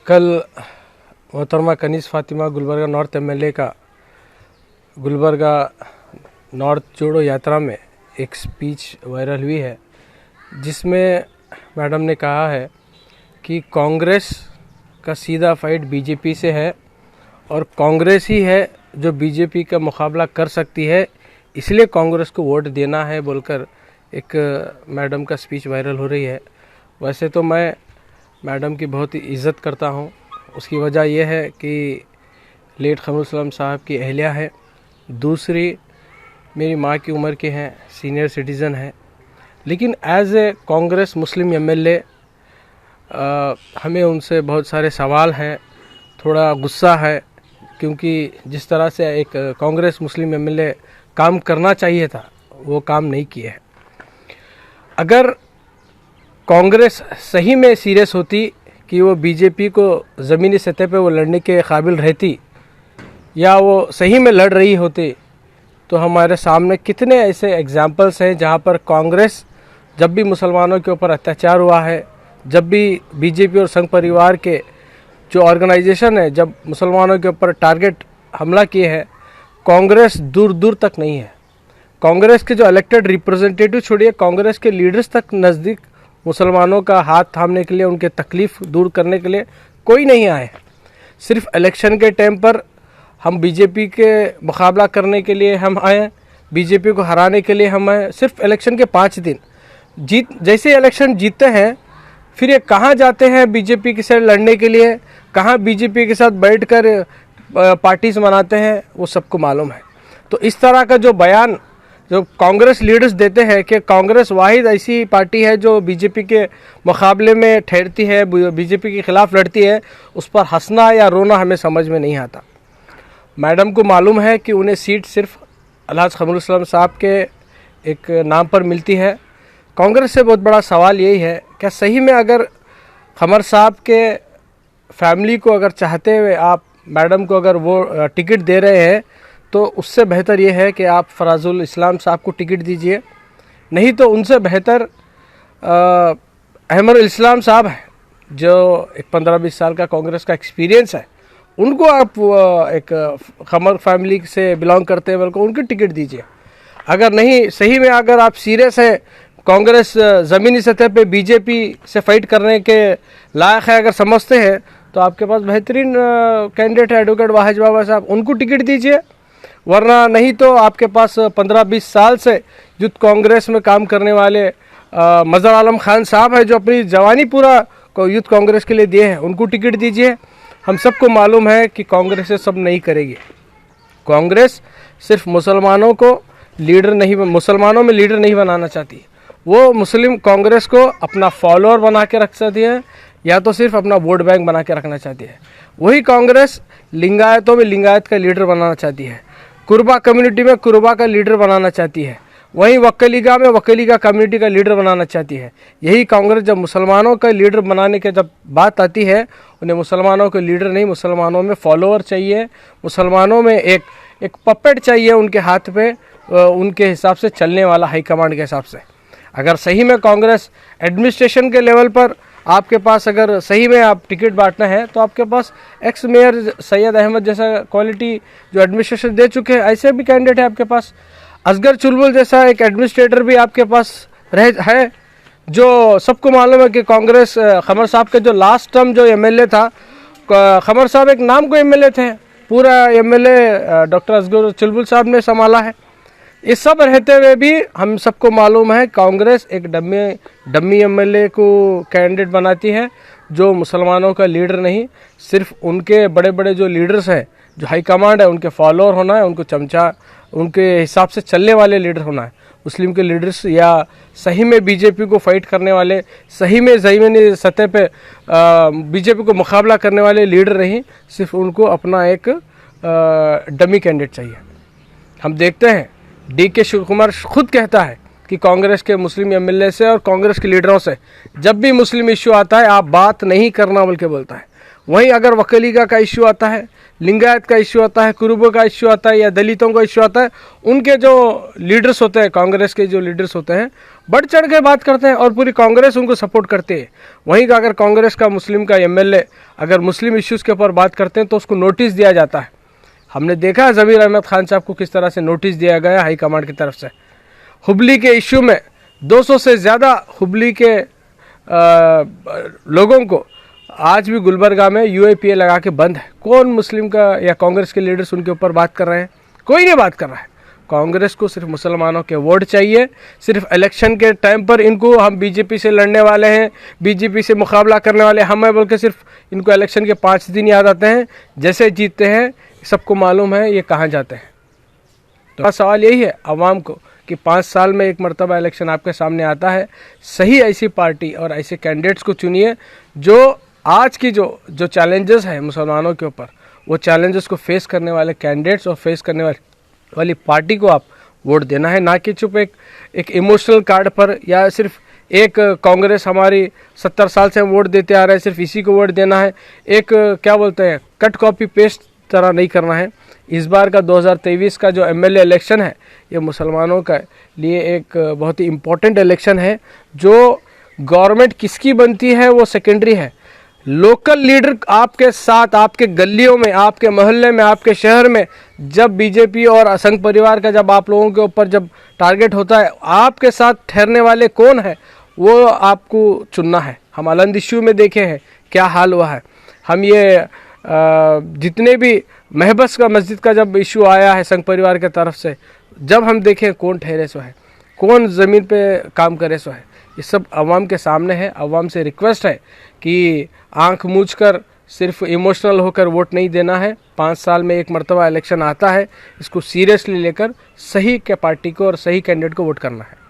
कल मोहतरमा Kaneez Fatima Gulbarga north MLA का गुलबर्गा नॉर्थ जोड़ो यात्रा में एक स्पीच वायरल हुई है, जिसमें मैडम ने कहा है कि कांग्रेस का सीधा फाइट बीजेपी से है और कांग्रेस ही है जो बीजेपी का मुकाबला कर सकती है, इसलिए कांग्रेस को वोट देना है बोलकर एक मैडम का स्पीच वायरल हो रही है। वैसे तो मैं मैडम की बहुत ही इज़्ज़त करता हूँ। उसकी वजह यह है कि लेट क़मरुल इस्लाम साहब की अहलिया है, दूसरी मेरी माँ की उम्र के हैं, सीनियर सिटीज़न है। लेकिन as a Congress Muslim MLA हमें उनसे बहुत सारे सवाल हैं, थोड़ा गुस्सा है, क्योंकि जिस तरह से एक कांग्रेस मुस्लिम एमएलए काम करना चाहिए था वो काम नहीं किए है। अगर कांग्रेस सही में सीरियस होती कि वो बीजेपी को ज़मीनी सतह पे वो लड़ने के काबिल रहती या वो सही में लड़ रही होती, तो हमारे सामने कितने ऐसे एग्जाम्पल्स हैं जहाँ पर कांग्रेस जब भी मुसलमानों के ऊपर अत्याचार हुआ है, जब भी बीजेपी और संघ परिवार के जो ऑर्गेनाइजेशन है जब मुसलमानों के ऊपर टारगेट हमला किए हैं, कांग्रेस दूर दूर तक नहीं है। कांग्रेस के जो इलेक्टेड रिप्रेजेंटेटिव छोड़िए, कांग्रेस के लीडर्स तक नज़दीक मुसलमानों का हाथ थामने के लिए, उनके तकलीफ़ दूर करने के लिए कोई नहीं आए। सिर्फ इलेक्शन के टाइम पर हम बीजेपी के मुकाबला करने के लिए हम आए, बीजेपी को हराने के लिए हम आए। सिर्फ इलेक्शन के 5 दिन जैसे इलेक्शन जीतते हैं, फिर ये कहाँ जाते हैं बीजेपी के साथ लड़ने के लिए, कहाँ बीजेपी के साथ बैठकर पार्टीज मनाते हैं, वो सबको मालूम है। तो इस तरह का जो बयान जो कांग्रेस लीडर्स देते हैं कि कांग्रेस वाहिद ऐसी पार्टी है जो बीजेपी के मुकाबले में ठहरती है, बीजेपी के ख़िलाफ़ लड़ती है, उस पर हंसना या रोना हमें समझ में नहीं आता। मैडम को मालूम है कि उन्हें सीट सिर्फ अलहाज क़मरुल इस्लाम साहब के एक नाम पर मिलती है। कांग्रेस से बहुत बड़ा सवाल यही है, क्या सही में अगर क़मर साहब के फैमिली को अगर चाहते हुए आप मैडम को अगर वो टिकट दे रहे हैं, तो उससे बेहतर ये है कि आप फराजुल इस्लाम साहब को टिकट दीजिए। नहीं तो उनसे बेहतर अहमद इस्लाम साहब हैं, जो एक 15-20 साल का कांग्रेस का एक्सपीरियंस है, उनको आप एक क़मर फैमिली से बिलोंग करते हैं बल्कि उनकी टिकट दीजिए। अगर नहीं, सही में अगर आप सीरियस है, कांग्रेस ज़मीनी सतह पे बीजेपी से फाइट करने के लायक है अगर समझते हैं, तो आपके पास बेहतरीन कैंडिडेट है एडवोकेट वाहिद बाबा साहब, उनको टिकट दीजिए। वरना नहीं तो आपके पास 15-20 साल से यूथ कांग्रेस में काम करने वाले मज़हर आलम खान साहब है, जो अपनी जवानी पूरा यूथ कांग्रेस के लिए दिए हैं, उनको टिकट दीजिए। हम सबको मालूम है कि कांग्रेस ये सब नहीं करेगी। कांग्रेस सिर्फ मुसलमानों में लीडर नहीं बनाना चाहती। वो मुस्लिम कांग्रेस को अपना फॉलोअर बना के रख सकती है या तो सिर्फ अपना वोट बैंक बना के रखना चाहती है। वही कांग्रेस लिंगायतों में लिंगायत का लीडर बनाना चाहती है, कुरबा कम्युनिटी में कुरबा का लीडर बनाना चाहती है, वहीं वक्कलीगा में वक्कलीगा कम्युनिटी का लीडर बनाना चाहती है। यही कांग्रेस जब मुसलमानों का लीडर बनाने के जब बात आती है, उन्हें मुसलमानों के लीडर नहीं, मुसलमानों में फॉलोअर चाहिए, मुसलमानों में एक पपेट चाहिए उनके हाथ पे, उनके हिसाब से चलने वाला, हाईकमांड के हिसाब से। अगर सही में कांग्रेस एडमिनिस्ट्रेशन के लेवल पर आपके पास अगर सही में आप टिकट बांटना है, तो आपके पास एक्स मेयर सैयद अहमद जैसा क्वालिटी जो एडमिनिस्ट्रेशन दे चुके हैं, ऐसे भी कैंडिडेट है आपके पास। असगर चुलबुल जैसा एक एडमिनिस्ट्रेटर भी आपके पास है, जो सबको मालूम है कि कांग्रेस क़मर साहब के जो लास्ट टर्म जो एमएलए था, क़मर साहब एक नाम को एमएलए थे, पूरा एमएलए डॉक्टर असगर चुलबुल साहब ने संभाला है। ये सब रहते हुए भी हम सबको मालूम है कांग्रेस एक डम्मी एमएलए को कैंडिडेट बनाती है, जो मुसलमानों का लीडर नहीं, सिर्फ उनके बड़े बड़े जो लीडर्स हैं, जो हाई कमांड है, उनके फॉलोअर होना है, उनको चमचा, उनके हिसाब से चलने वाले लीडर होना है। मुस्लिम के लीडर्स या सही में बीजेपी को फाइट करने वाले, सही में ज़मीनी सतह पे बीजेपी को मुकाबला करने वाले लीडर नहीं, सिर्फ उनको अपना एक डमी कैंडिडेट चाहिए। हम देखते हैं DK शिवकुमार खुद कहता है कि कांग्रेस के मुस्लिम एमएलए से और कांग्रेस के लीडरों से जब भी मुस्लिम इश्यू आता है आप बात नहीं करना बल्कि बोलता है। वहीं अगर वकलीगा का इश्यू आता है, लिंगायत का इश्यू आता है, कुरुबों का इश्यू आता है या दलितों का इश्यू आता है, उनके जो लीडर्स होते हैं, कांग्रेस के जो लीडर्स होते हैं, बढ़ चढ़ के बात करते हैं और पूरी कांग्रेस उनको सपोर्ट करती है। वहीं का अगर कांग्रेस का मुस्लिम का एमएलए अगर मुस्लिम इश्यूज़ के ऊपर बात करते हैं तो उसको नोटिस दिया जाता है। हमने देखा है ज़मीर अहमद खान साहब को किस तरह से नोटिस दिया गया हाई कमांड की तरफ से। हुबली के इश्यू में 200 से ज़्यादा हुबली के लोगों को आज भी गुलबर्गा में यूएपीए लगा के बंद है। कौन मुस्लिम का या कांग्रेस के लीडर्स उनके ऊपर बात कर रहे हैं? कोई नहीं बात कर रहा है। कांग्रेस को सिर्फ मुसलमानों के वोट चाहिए। सिर्फ इलेक्शन के टाइम पर इनको हम बीजेपी से लड़ने वाले हैं, बीजेपी से मुकाबला करने वाले हम हैं बोल के सिर्फ इनको इलेक्शन के 5 दिन याद आते हैं। जैसे जीतते हैं सबको मालूम है ये कहाँ जाते हैं। तो सवाल यही है आवाम को कि 5 साल में एक मरतबा इलेक्शन आपके सामने आता है, सही ऐसी पार्टी और ऐसे कैंडिडेट्स को चुनिए जो आज की जो चैलेंजेस है मुसलमानों के ऊपर, वो चैलेंजेस को फेस करने वाले कैंडिडेट्स और फेस करने वाली पार्टी को आप वोट देना है, ना कि चुप एक इमोशनल कार्ड पर या सिर्फ एक कांग्रेस हमारी 70 साल से हम वोट देते आ रहे हैं सिर्फ इसी को वोट देना है। एक क्या बोलते हैं कट कॉपी पेस्ट तरह नहीं करना है। इस बार का 2023 का जो एमएलए इलेक्शन है ये मुसलमानों का लिए एक बहुत ही इम्पोर्टेंट इलेक्शन है। जो गवर्नमेंट किसकी बनती है वो सेकेंडरी है। लोकल लीडर आपके साथ, आपके गलियों में, आपके मोहल्ले में, आपके शहर में जब बीजेपी और संघ परिवार का जब आप लोगों के ऊपर जब टारगेट होता है, आपके साथ ठहरने वाले कौन है वो आपको चुनना है। हम अलंद इश्यू में देखे हैं क्या हाल हुआ है। हम ये जितने भी महबस का मस्जिद का जब इशू आया है संघ परिवार के तरफ से, जब हम देखें कौन ठहरे सो है, कौन ज़मीन पे काम करे सो है, ये सब आवाम के सामने है। आवाम से रिक्वेस्ट है कि आंख मूंझ कर सिर्फ इमोशनल होकर वोट नहीं देना है। 5 साल में एक मरतबा इलेक्शन आता है, इसको सीरियसली लेकर सही के पार्टी को और सही कैंडिडेट को वोट करना है।